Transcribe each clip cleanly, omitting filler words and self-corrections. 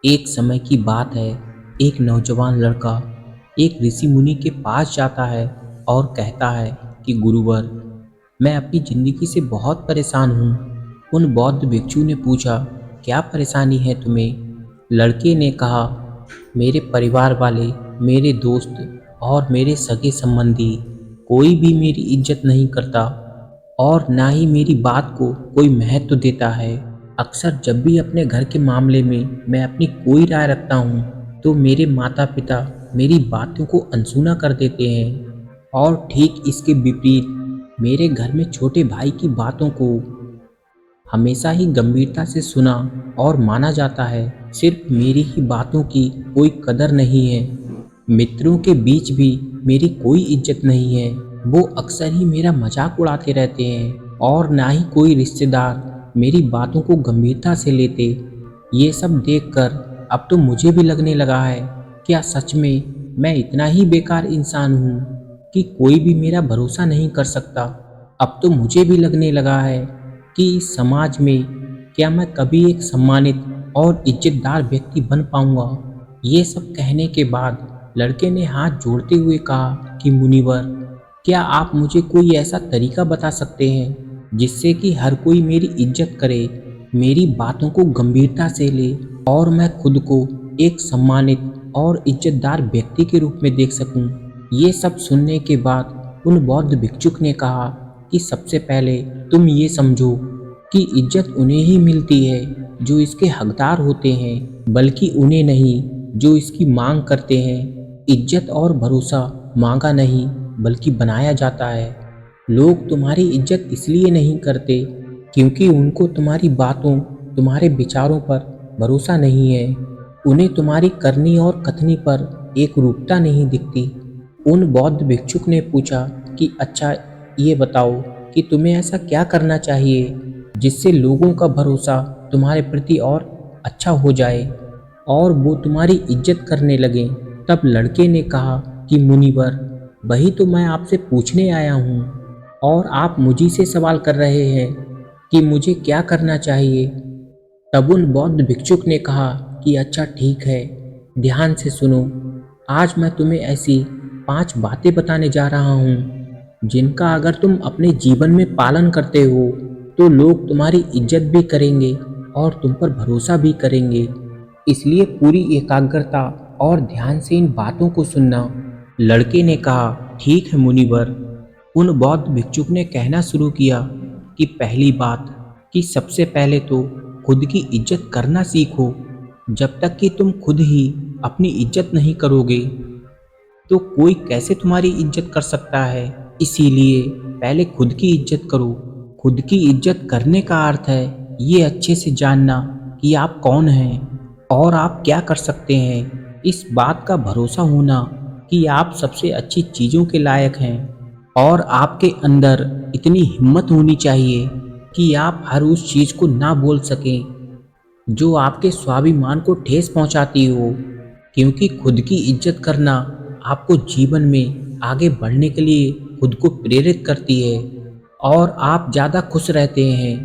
एक समय की बात है। एक नौजवान लड़का एक ऋषि मुनि के पास जाता है और कहता है कि गुरुवर, मैं अपनी जिंदगी से बहुत परेशान हूँ। उन बौद्ध भिक्षु ने पूछा, क्या परेशानी है तुम्हें? लड़के ने कहा, मेरे परिवार वाले, मेरे दोस्त और मेरे सगे संबंधी कोई भी मेरी इज्जत नहीं करता और ना ही मेरी बात को कोई महत्व देता है। अक्सर जब भी अपने घर के मामले में मैं अपनी कोई राय रखता हूँ तो मेरे माता पिता मेरी बातों को अनसुना कर देते हैं, और ठीक इसके विपरीत मेरे घर में छोटे भाई की बातों को हमेशा ही गंभीरता से सुना और माना जाता है। सिर्फ मेरी ही बातों की कोई कदर नहीं है। मित्रों के बीच भी मेरी कोई इज्जत नहीं है। वो अक्सर ही मेरा मजाक उड़ाते रहते हैं और ना ही कोई रिश्तेदार मेरी बातों को गंभीरता से लेते। ये सब देखकर अब तो मुझे भी लगने लगा है, क्या सच में मैं इतना ही बेकार इंसान हूँ कि कोई भी मेरा भरोसा नहीं कर सकता। अब तो मुझे भी लगने लगा है कि इस समाज में क्या मैं कभी एक सम्मानित और इज्जतदार व्यक्ति बन पाऊंगा। ये सब कहने के बाद लड़के ने हाथ जोड़ते हुए कहा कि मुनिवर, क्या आप मुझे कोई ऐसा तरीका बता सकते हैं जिससे कि हर कोई मेरी इज्जत करे, मेरी बातों को गंभीरता से ले और मैं खुद को एक सम्मानित और इज्जतदार व्यक्ति के रूप में देख सकूं। ये सब सुनने के बाद उन बौद्ध भिक्षुक ने कहा कि सबसे पहले तुम ये समझो कि इज्जत उन्हें ही मिलती है जो इसके हकदार होते हैं, बल्कि उन्हें नहीं जो इसकी मांग करते हैं। इज्जत और भरोसा मांगा नहीं बल्कि बनाया जाता है। लोग तुम्हारी इज्जत इसलिए नहीं करते क्योंकि उनको तुम्हारी बातों, तुम्हारे विचारों पर भरोसा नहीं है। उन्हें तुम्हारी करनी और कथनी पर एक रूपता नहीं दिखती। उन बौद्ध भिक्षुक ने पूछा कि अच्छा, ये बताओ कि तुम्हें ऐसा क्या करना चाहिए जिससे लोगों का भरोसा तुम्हारे प्रति और अच्छा हो जाए और वो तुम्हारी इज्जत करने लगे। तब लड़के ने कहा कि मुनिवर, वही तो मैं आपसे पूछने आया हूँ और आप मुझी से सवाल कर रहे हैं कि मुझे क्या करना चाहिए। तब उन बौद्ध भिक्षुक ने कहा कि अच्छा ठीक है, ध्यान से सुनो। आज मैं तुम्हें ऐसी 5 बातें बताने जा रहा हूँ जिनका अगर तुम अपने जीवन में पालन करते हो तो लोग तुम्हारी इज्जत भी करेंगे और तुम पर भरोसा भी करेंगे। इसलिए पूरी एकाग्रता और ध्यान से इन बातों को सुनना। लड़के ने कहा, ठीक है मुनिवर। उन बौद्ध भिक्षुक ने कहना शुरू किया कि पहली बात, कि सबसे पहले तो खुद की इज्जत करना सीखो। जब तक कि तुम खुद ही अपनी इज्जत नहीं करोगे तो कोई कैसे तुम्हारी इज्जत कर सकता है। इसीलिए पहले खुद की इज्जत करो। खुद की इज्जत करने का अर्थ है ये अच्छे से जानना कि आप कौन हैं और आप क्या कर सकते हैं। इस बात का भरोसा होना कि आप सबसे अच्छी चीज़ों के लायक हैं, और आपके अंदर इतनी हिम्मत होनी चाहिए कि आप हर उस चीज़ को ना बोल सकें जो आपके स्वाभिमान को ठेस पहुंचाती हो। क्योंकि खुद की इज्जत करना आपको जीवन में आगे बढ़ने के लिए खुद को प्रेरित करती है और आप ज़्यादा खुश रहते हैं।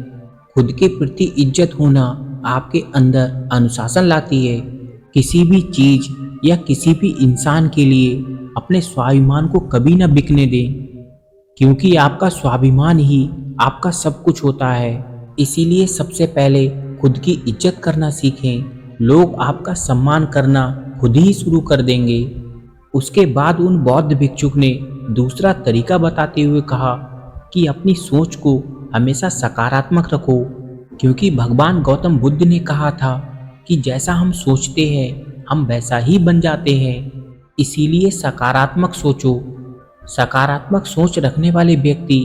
खुद के प्रति इज्जत होना आपके अंदर अनुशासन लाती है। किसी भी चीज़ या किसी भी इंसान के लिए अपने स्वाभिमान को कभी ना बिकने दें, क्योंकि आपका स्वाभिमान ही आपका सब कुछ होता है। इसीलिए सबसे पहले खुद की इज्जत करना सीखें। लोग आपका सम्मान करना खुद ही शुरू कर देंगे। उसके बाद उन बौद्ध भिक्षुक ने दूसरा तरीका बताते हुए कहा कि अपनी सोच को हमेशा सकारात्मक रखो, क्योंकि भगवान गौतम बुद्ध ने कहा था कि जैसा हम सोचते हैं हम वैसा ही बन जाते हैं। इसीलिए सकारात्मक सोचो। सकारात्मक सोच रखने वाले व्यक्ति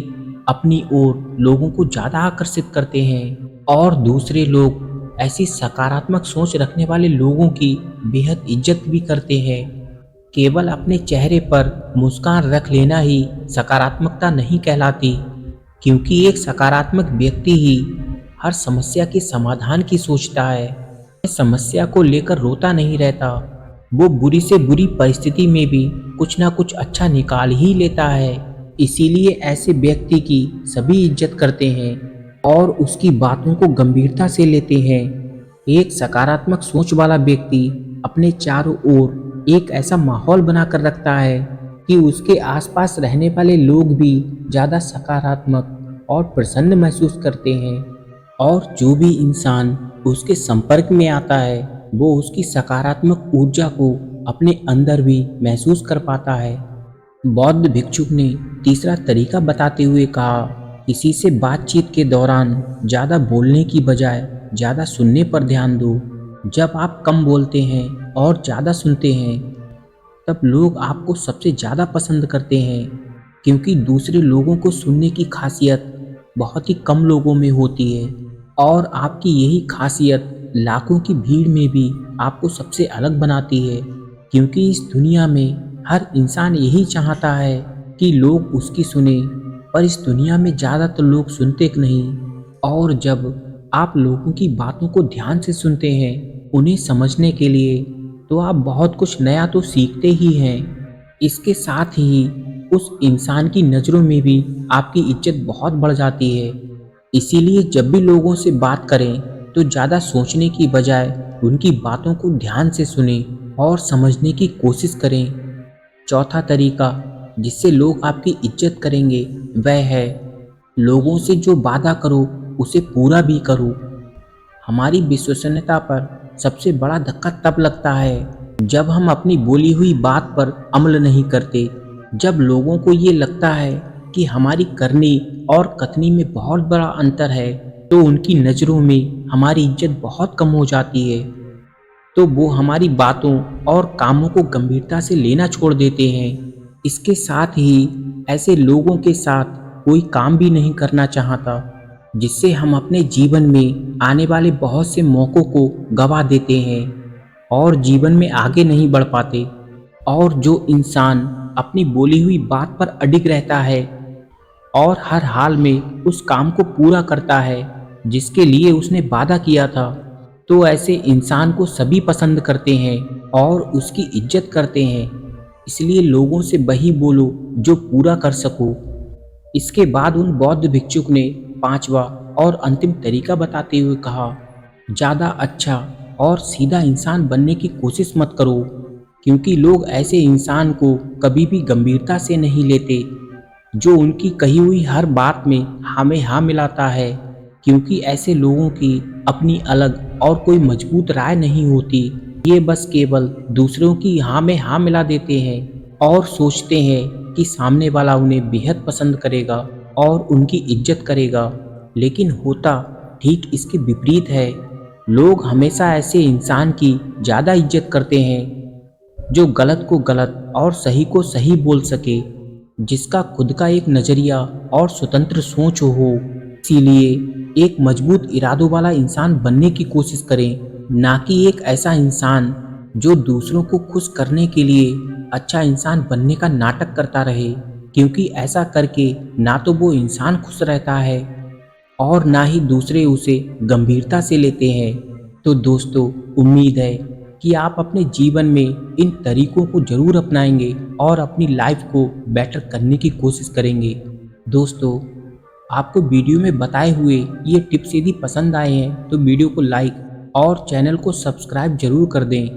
अपनी ओर लोगों को ज़्यादा आकर्षित करते हैं, और दूसरे लोग ऐसी सकारात्मक सोच रखने वाले लोगों की बेहद इज्जत भी करते हैं। केवल अपने चेहरे पर मुस्कान रख लेना ही सकारात्मकता नहीं कहलाती, क्योंकि एक सकारात्मक व्यक्ति ही हर समस्या के समाधान की सोचता है। समस्या को लेकर रोता नहीं रहता। वो बुरी से बुरी परिस्थिति में भी कुछ ना कुछ अच्छा निकाल ही लेता है। इसीलिए ऐसे व्यक्ति की सभी इज्जत करते हैं और उसकी बातों को गंभीरता से लेते हैं। एक सकारात्मक सोच वाला व्यक्ति अपने चारों ओर एक ऐसा माहौल बनाकर रखता है कि उसके आसपास रहने वाले लोग भी ज़्यादा सकारात्मक और प्रसन्न महसूस करते हैं, और जो भी इंसान उसके संपर्क में आता है वो उसकी सकारात्मक ऊर्जा को अपने अंदर भी महसूस कर पाता है। बौद्ध भिक्षुक ने तीसरा तरीका बताते हुए कहा, किसी से बातचीत के दौरान ज़्यादा बोलने की बजाय ज़्यादा सुनने पर ध्यान दो। जब आप कम बोलते हैं और ज़्यादा सुनते हैं तब लोग आपको सबसे ज़्यादा पसंद करते हैं, क्योंकि दूसरे लोगों को सुनने की खासियत बहुत ही कम लोगों में होती है, और आपकी यही खासियत लाखों की भीड़ में भी आपको सबसे अलग बनाती है। क्योंकि इस दुनिया में हर इंसान यही चाहता है कि लोग उसकी सुने, पर इस दुनिया में ज़्यादातर लोग सुनते नहीं। और जब आप लोगों की बातों को ध्यान से सुनते हैं उन्हें समझने के लिए, तो आप बहुत कुछ नया तो सीखते ही हैं, इसके साथ ही उस इंसान की नज़रों में भी आपकी इज्जत बहुत बढ़ जाती है। इसीलिए जब भी लोगों से बात करें तो ज़्यादा सोचने की बजाय उनकी बातों को ध्यान से सुने और समझने की कोशिश करें। चौथा तरीका जिससे लोग आपकी इज्जत करेंगे वह है, लोगों से जो वादा करो उसे पूरा भी करो। हमारी विश्वसनीयता पर सबसे बड़ा धक्का तब लगता है जब हम अपनी बोली हुई बात पर अमल नहीं करते। जब लोगों को ये लगता है कि हमारी करनी और कथनी में बहुत बड़ा अंतर है, तो उनकी नज़रों में हमारी इज्जत बहुत कम हो जाती है, तो वो हमारी बातों और कामों को गंभीरता से लेना छोड़ देते हैं। इसके साथ ही ऐसे लोगों के साथ कोई काम भी नहीं करना चाहता, जिससे हम अपने जीवन में आने वाले बहुत से मौक़ों को गंवा देते हैं और जीवन में आगे नहीं बढ़ पाते। और जो इंसान अपनी बोली हुई बात पर अडिग रहता है और हर हाल में उस काम को पूरा करता है जिसके लिए उसने वादा किया था, तो ऐसे इंसान को सभी पसंद करते हैं और उसकी इज्जत करते हैं। इसलिए लोगों से वही बोलो जो पूरा कर सको। इसके बाद उन बौद्ध भिक्षुक ने पांचवा और अंतिम तरीका बताते हुए कहा, ज़्यादा अच्छा और सीधा इंसान बनने की कोशिश मत करो, क्योंकि लोग ऐसे इंसान को कभी भी गंभीरता से नहीं लेते जो उनकी कही हुई हर बात में हाँ में हाँ मिलाता है। क्योंकि ऐसे लोगों की अपनी अलग और कोई मजबूत राय नहीं होती, ये बस केवल दूसरों की हाँ में हाँ मिला देते हैं और सोचते हैं कि सामने वाला उन्हें बेहद पसंद करेगा और उनकी इज्जत करेगा। लेकिन होता ठीक इसके विपरीत है। लोग हमेशा ऐसे इंसान की ज़्यादा इज्जत करते हैं जो गलत को गलत और सही को सही बोल सके, जिसका खुद का एक नज़रिया और स्वतंत्र सोच हो। इसीलिए एक मजबूत इरादों वाला इंसान बनने की कोशिश करें, ना कि एक ऐसा इंसान जो दूसरों को खुश करने के लिए अच्छा इंसान बनने का नाटक करता रहे। क्योंकि ऐसा करके ना तो वो इंसान खुश रहता है और ना ही दूसरे उसे गंभीरता से लेते हैं। तो दोस्तों, उम्मीद है कि आप अपने जीवन में इन तरीकों को ज़रूर अपनाएंगे और अपनी लाइफ को बेटर करने की कोशिश करेंगे। दोस्तों, आपको वीडियो में बताए हुए ये टिप्स यदि पसंद आए हैं तो वीडियो को लाइक और चैनल को सब्सक्राइब जरूर कर दें।